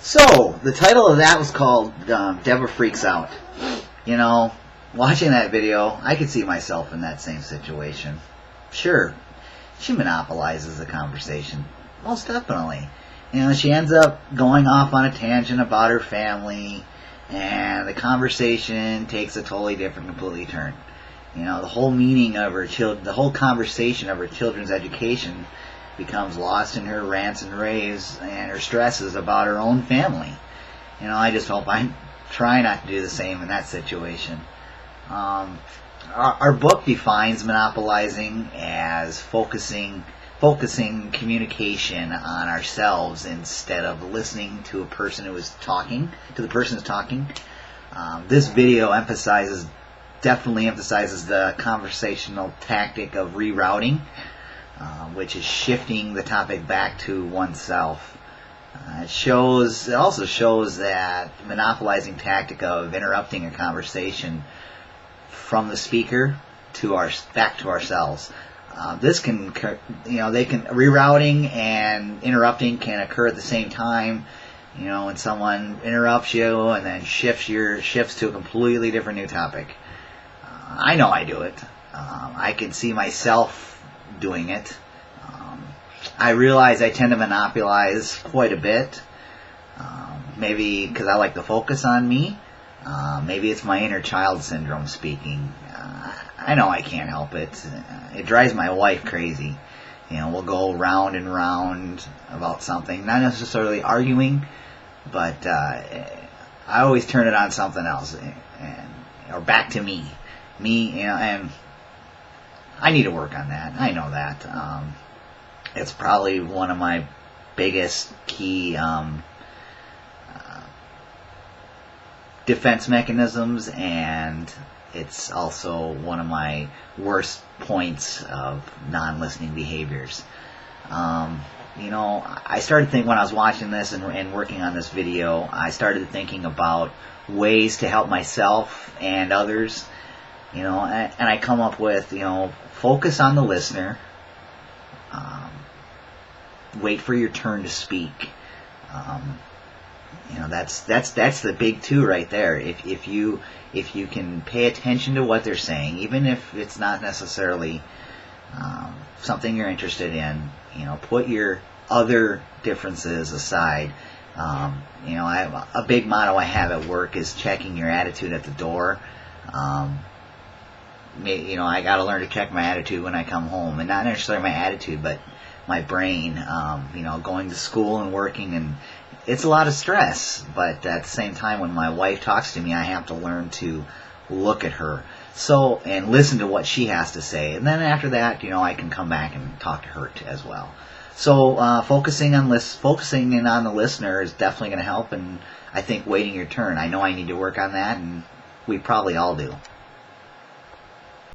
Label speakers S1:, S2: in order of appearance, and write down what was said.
S1: So, the title of that was called Deborah Freaks Out. You know, watching that video, I could see myself in that same situation. Sure, she monopolizes the conversation. Most definitely. You know, she ends up going off on a tangent about her family, and the conversation takes a totally different, completely turn. You know, the whole meaning of her the whole conversation of her children's education becomes lost in her rants and raves and her stresses about her own family. You know, I just hope I try not to do the same in that situation. Our book defines monopolizing as focusing communication on ourselves instead of listening to a person who is talking, to the person who's talking. This video definitely emphasizes the conversational tactic of rerouting, which is shifting the topic back to oneself. It also shows that monopolizing tactic of interrupting a conversation from the speaker back to ourselves. Rerouting and interrupting can occur at the same time. You know, when someone interrupts you and then shifts to a completely different new topic. I know I do it. I can see myself doing it. I realize I tend to monopolize quite a bit. Maybe because I like to focus on me. Maybe it's my inner child syndrome speaking. I know I can't help it. It drives my wife crazy. You know, we'll go round and round about something, not necessarily arguing, but I always turn it on something else, or back to me. You know, and I need to work on that. I know that. It's probably one of my biggest key defense mechanisms, and it's also one of my worst points of non-listening behaviors. You know, I started thinking when I was watching this and working on this video, I started thinking about ways to help myself and others. You know, and I come up with, you know, focus on the listener. Wait for your turn to speak. You know, that's the big two right there. If you can pay attention to what they're saying, even if it's not necessarily something you're interested in, you know, put your other differences aside. You know, a big motto I have at work is checking your attitude at the door. You know, I got to learn to check my attitude when I come home, and not necessarily my attitude, but my brain. You know, going to school and working, and it's a lot of stress. But at the same time, when my wife talks to me, I have to learn to look at her, and listen to what she has to say, and then after that, you know, I can come back and talk to her as well. So focusing in on the listener is definitely going to help, and I think waiting your turn. I know I need to work on that, and we probably all do.